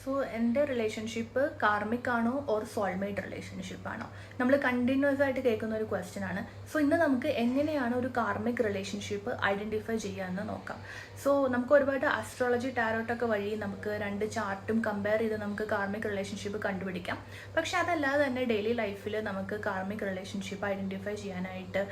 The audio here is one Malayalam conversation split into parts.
സോ എൻ്റെ റിലേഷൻഷിപ്പ് കാർമിക് ആണോ ഓർ സോൾമേറ്റ് റിലേഷൻഷിപ്പ് ആണോ? നമ്മൾ കണ്ടിന്യൂസ് ആയിട്ട് കേൾക്കുന്ന ഒരു ക്വസ്റ്റ്യൻ ആണ്. സോ ഇന്ന് നമുക്ക് എങ്ങനെയാണ് ഒരു കാർമിക് റിലേഷൻഷിപ്പ് ഐഡൻറ്റിഫൈ ചെയ്യാമെന്ന് നോക്കാം. സോ നമുക്ക് ഒരുപാട് ആസ്ട്രോളജി ടാരോട്ടൊക്കെ വഴി നമുക്ക് രണ്ട് ചാർട്ടും കമ്പയർ ചെയ്ത് നമുക്ക് കാർമിക് റിലേഷൻഷിപ്പ് കണ്ടുപിടിക്കാം. പക്ഷെ അതല്ലാതെ തന്നെ ഡെയിലി ലൈഫിൽ നമുക്ക് കാർമിക് റിലേഷൻഷിപ്പ് ഐഡൻറ്റിഫൈ ചെയ്യാനായിട്ട്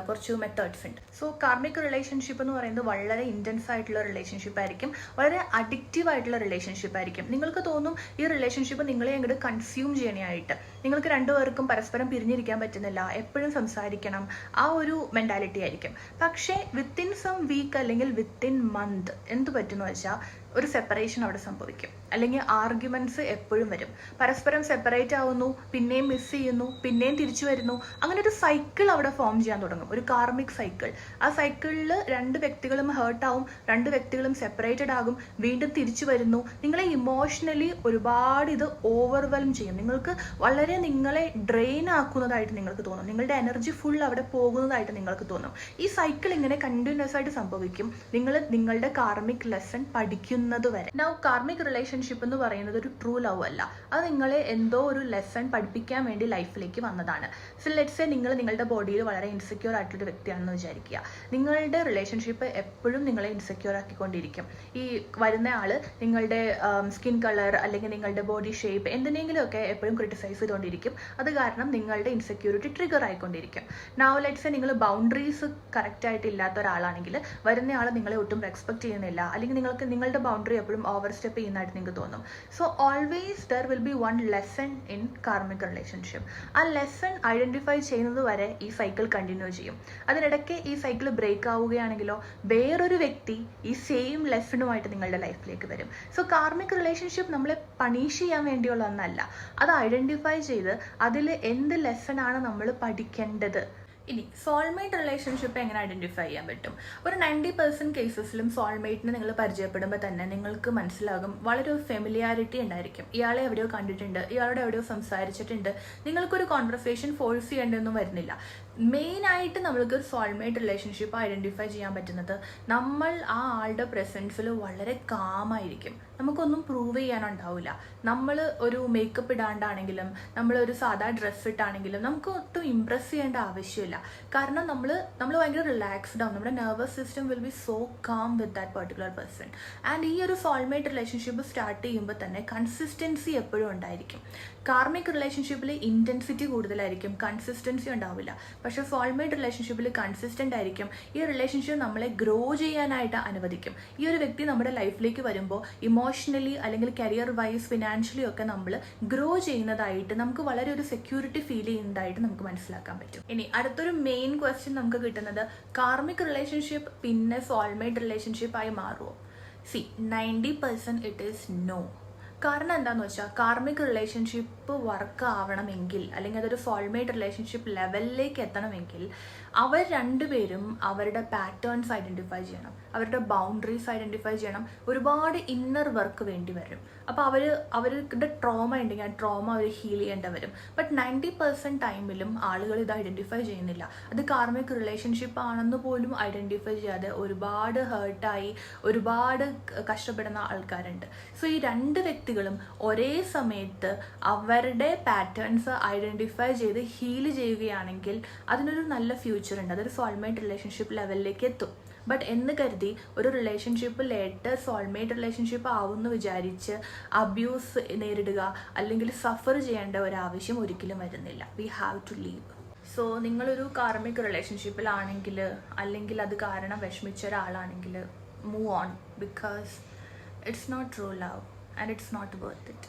കുറച്ച് മെത്തേഡ്സ് ഉണ്ട്. സോ കാർമിക് റിലേഷൻഷിപ്പ് എന്ന് പറയുന്നത് വളരെ ഇൻറ്റൻസ് ആയിട്ടുള്ള റിലേഷൻഷിപ്പ് ആയിരിക്കും, വളരെ അഡിക്റ്റീവ് ആയിട്ടുള്ള റിലേഷൻഷിപ്പ് ആയിരിക്കും. നിങ്ങൾക്ക് തോന്നും ഈ റിലേഷൻഷിപ്പ് നിങ്ങളെ അങ്ങോട്ട് കൺസ്യൂം ചെയ്യാനായിട്ട്, നിങ്ങൾക്ക് രണ്ടുപേർക്കും പരസ്പരം പിരിഞ്ഞിരിക്കാൻ പറ്റുന്നില്ല, എപ്പോഴും സംസാരിക്കണം, ആ ഒരു മെൻറ്റാലിറ്റി ആയിരിക്കും. പക്ഷേ വിത്തിൻ സം വീക്ക് അല്ലെങ്കിൽ വിത്തിൻ മന്ത് എന്ത് പറ്റുമെന്ന് വെച്ചാൽ ഒരു സെപ്പറേഷൻ അവിടെ സംഭവിക്കും, അല്ലെങ്കിൽ ആർഗ്യുമെന്റ്സ് എപ്പോഴും വരും. പരസ്പരം സെപ്പറേറ്റ് ആവുന്നു, പിന്നെയും മിസ് ചെയ്യുന്നു, പിന്നെയും തിരിച്ചു വരുന്നു. അങ്ങനെ ഒരു സൈക്കിൾ അവിടെ ഫോം ചെയ്യാൻ തുടങ്ങും, ഒരു കാർമിക് സൈക്കിൾ. ആ സൈക്കിളിൽ രണ്ട് വ്യക്തികളും ഹേർട്ടാവും, രണ്ട് വ്യക്തികളും സെപ്പറേറ്റഡ് ആകും, വീണ്ടും തിരിച്ചു വരുന്നു. നിങ്ങളെ ഇമോഷണലി ഒരുപാട് ഇത് ഓവർവെൽം ചെയ്യും. നിങ്ങൾക്ക് വളരെ നിങ്ങളെ ഡ്രെയിൻ ആക്കുന്നതായിട്ട് നിങ്ങൾക്ക് തോന്നും, നിങ്ങളുടെ എനർജി ഫുൾ അവിടെ പോകുന്നതായിട്ട് നിങ്ങൾക്ക് തോന്നും. ഈ സൈക്കിൾ ഇങ്ങനെ കണ്ടിന്യൂസ് ആയിട്ട് സംഭവിക്കും നിങ്ങൾ നിങ്ങളുടെ കാർമിക് ലെസൺ പഠിക്കും വരെ. നൗ കാർമിക് റിലേഷൻഷിപ്പ് എന്ന് പറയുന്നത് ഒരു ട്രൂ ലവ് അല്ല, അത് നിങ്ങളെ എന്തോ ഒരു ലെസൺ പഠിപ്പിക്കാൻ വേണ്ടി ലൈഫിലേക്ക് വന്നതാണ്. സോ ലെറ്റ്സ് സേ നിങ്ങൾ നിങ്ങളുടെ ബോഡിയിൽ വളരെ ഇൻസെക്യൂർ ആയിട്ടൊരു വ്യക്തിയാണെന്ന് വിചാരിക്കുക. നിങ്ങളുടെ റിലേഷൻഷിപ്പ് എപ്പോഴും നിങ്ങളെ ഇൻസെക്യൂർ ആക്കിക്കൊണ്ടിരിക്കും. ഈ വരുന്ന ആള് നിങ്ങളുടെ സ്കിൻ കളർ അല്ലെങ്കിൽ നിങ്ങളുടെ ബോഡി ഷേപ്പ് എന്തിനെങ്കിലുമൊക്കെ എപ്പോഴും ക്രിട്ടിസൈസ് ചെയ്തുകൊണ്ടിരിക്കും. അത് കാരണം നിങ്ങളുടെ ഇൻസെക്യൂരിറ്റി ട്രിഗർ ആയിക്കൊണ്ടിരിക്കും. നൗ ലെറ്റ്സ് സേ നിങ്ങൾ ബൗണ്ടറീസ് കറക്റ്റ് ആയിട്ട് ഇല്ലാത്ത ഒരാളാണെങ്കിൽ വരുന്ന ആൾ നിങ്ങളെ ഒട്ടും റെസ്പെക്ട് ചെയ്യുന്നില്ല, അല്ലെങ്കിൽ നിങ്ങളുടെ ബൗണ്ടറി എപ്പോഴും ഓവർ സ്റ്റെപ്പ് ചെയ്യുന്നതായിട്ട് നിങ്ങൾക്ക് തോന്നും. So always there will be one lesson in karmic relationship. ആ ലെസൺ ഐഡന്റിഫൈ ചെയ്യുന്നത് വരെ ഈ സൈക്കിൾ കണ്ടിന്യൂ ചെയ്യും. അതിനിടയ്ക്ക് ഈ സൈക്കിൾ ബ്രേക്ക് ആവുകയാണെങ്കിലോ വേറൊരു വ്യക്തി ഈ സെയിം ലെസണുമായിട്ട് നിങ്ങളുടെ ലൈഫിലേക്ക് വരും. സോ കാർമിക് റിലേഷൻഷിപ്പ് നമ്മളെ പണിഷ് ചെയ്യാൻ വേണ്ടിയുള്ള ഒന്നല്ല, അത് ഐഡന്റിഫൈ ചെയ്ത് അതിൽ എന്ത് ലെസൺ ആണ് നമ്മൾ പഠിക്കേണ്ടത്. ഇനി സോൾമേറ്റ് റിലേഷൻഷിപ്പ് എങ്ങനെ ഐഡൻറ്റിഫൈ ചെയ്യാൻ പറ്റും? ഒരു 90% കേസസിലും സോൾമേറ്റിനെ നിങ്ങൾ പരിചയപ്പെടുമ്പോൾ തന്നെ നിങ്ങൾക്ക് മനസ്സിലാകും വളരെ ഒരു ഫെമിലിയാരിറ്റി ഉണ്ടായിരിക്കും. ഇയാളെ എവിടെയോ കണ്ടിട്ടുണ്ട്, ഇയാളോട് എവിടെയോ സംസാരിച്ചിട്ടുണ്ട്, നിങ്ങൾക്കൊരു കോൺവെർസേഷൻ ഫോഴ്സ് ചെയ്യേണ്ടതൊന്നും വരുന്നില്ല. മെയിനായിട്ട് നമ്മൾക്ക് സോൾമേറ്റ് റിലേഷൻഷിപ്പ് ഐഡൻറ്റിഫൈ ചെയ്യാൻ പറ്റുന്നത് നമ്മൾ ആ ആളുടെ പ്രസൻസിൽ വളരെ കാമായിരിക്കും, നമുക്കൊന്നും പ്രൂവ് ചെയ്യാനുണ്ടാവില്ല. നമ്മൾ ഒരു മേക്കപ്പ് ഇടാണ്ടാണെങ്കിലും നമ്മളൊരു സാധാ ഡ്രസ്സ് ഇട്ടാണെങ്കിലും നമുക്ക് ഒട്ടും ഇംപ്രസ് ചെയ്യേണ്ട ആവശ്യമില്ല. കാരണം നമ്മൾ ഭയങ്കര റിലാക്സ്ഡ് ആവും, നമ്മുടെ nervous system will be so calm with that particular person. And ഈ ഒരു സോൾമേറ്റ് റിലേഷൻഷിപ്പ് സ്റ്റാർട്ട് ചെയ്യുമ്പോൾ തന്നെ കൺസിസ്റ്റൻസി എപ്പോഴും ഉണ്ടായിരിക്കും. കാർമിക് റിലേഷൻഷിപ്പിൽ ഇൻറ്റൻസിറ്റി കൂടുതലായിരിക്കും, കൺസിസ്റ്റൻസി ഉണ്ടാവില്ല. പക്ഷേ സോൾമേറ്റ് റിലേഷൻഷിപ്പിൽ കൺസിസ്റ്റൻ്റ് ആയിരിക്കും. ഈ റിലേഷൻഷിപ്പ് നമ്മളെ ഗ്രോ ചെയ്യാനായിട്ട് അനുവദിക്കും. ഈ ഒരു വ്യക്തി നമ്മുടെ ലൈഫിലേക്ക് വരുമ്പോൾ ഇമോഷണലി അല്ലെങ്കിൽ കരിയർ വൈസ് ഫിനാൻഷ്യലി ഒക്കെ നമ്മൾ ഗ്രോ ചെയ്യുന്നതായിട്ട് നമുക്ക് വളരെ ഒരു സെക്യൂരിറ്റി ഫീൽ ചെയ്യുന്നതായിട്ട് നമുക്ക് മനസ്സിലാക്കാൻ പറ്റും. ഇനി അടുത്തൊരു മെയിൻ ക്വസ്റ്റ്യൻ നമുക്ക് കിട്ടുന്നത്, കാർമിക് റിലേഷൻഷിപ്പ് പിന്നെ സോൾമേറ്റ് റിലേഷൻഷിപ്പായി മാറുമോ? 90% ഇറ്റ് ഈസ് നോ. കാരണം എന്താണെന്ന് വെച്ചാൽ കാർമിക് റിലേഷൻഷിപ്പ് വർക്ക് ആവണമെങ്കിൽ അല്ലെങ്കിൽ അതൊരു സോൾമേറ്റ് റിലേഷൻഷിപ്പ് ലെവലിലേക്ക് എത്തണമെങ്കിൽ അവർ രണ്ടുപേരും അവരുടെ പാറ്റേൺസ് ഐഡൻറ്റിഫൈ ചെയ്യണം, അവരുടെ ബൗണ്ടറീസ് ഐഡൻറ്റിഫൈ ചെയ്യണം, ഒരുപാട് ഇന്നർ വർക്ക് വേണ്ടി വരും. അപ്പോൾ അവരുടെ ട്രോമ ഉണ്ടെങ്കിൽ ആ ട്രോമ അവർ ഹീൽ ചെയ്യേണ്ടി വരും. ബട്ട് 90% ടൈമിലും ആളുകൾ ഇത് ഐഡൻറ്റിഫൈ ചെയ്യുന്നില്ല. അത് കാർമിക് റിലേഷൻഷിപ്പ് ആണെന്ന് പോലും ഐഡൻറ്റിഫൈ ചെയ്യാതെ ഒരുപാട് ഹേർട്ടായി ഒരുപാട് കഷ്ടപ്പെടുന്ന ആൾക്കാരുണ്ട്. സോ ഈ രണ്ട് വ്യക്തികളും ഒരേ സമയത്ത് അവരുടെ പാറ്റേൺസ് ഐഡൻറ്റിഫൈ ചെയ്ത് ഹീൽ ചെയ്യുകയാണെങ്കിൽ അതിനൊരു നല്ല ഫ്യൂച്ചർ ഉണ്ട്, അതൊരു സോൾമേറ്റ് റിലേഷൻഷിപ്പ് ലെവലിലേക്ക് എത്തും. ബട്ട് എന്ന് കരുതി ഒരു റിലേഷൻഷിപ്പ് ലേറ്റർ സോൾമേറ്റ് റിലേഷൻഷിപ്പ് ആവുമെന്ന് വിചാരിച്ച് അബ്യൂസ് നേരിടുക അല്ലെങ്കിൽ സഫർ ചെയ്യേണ്ട ഒരാവശ്യം ഒരിക്കലും വരുന്നില്ല. We have to leave. So നിങ്ങളൊരു കാർമിക് റിലേഷൻഷിപ്പിലാണെങ്കിൽ അല്ലെങ്കിൽ അത് കാരണം വിഷമിച്ച ഒരാളാണെങ്കിൽ move on, because it's not true love and it's not worth it.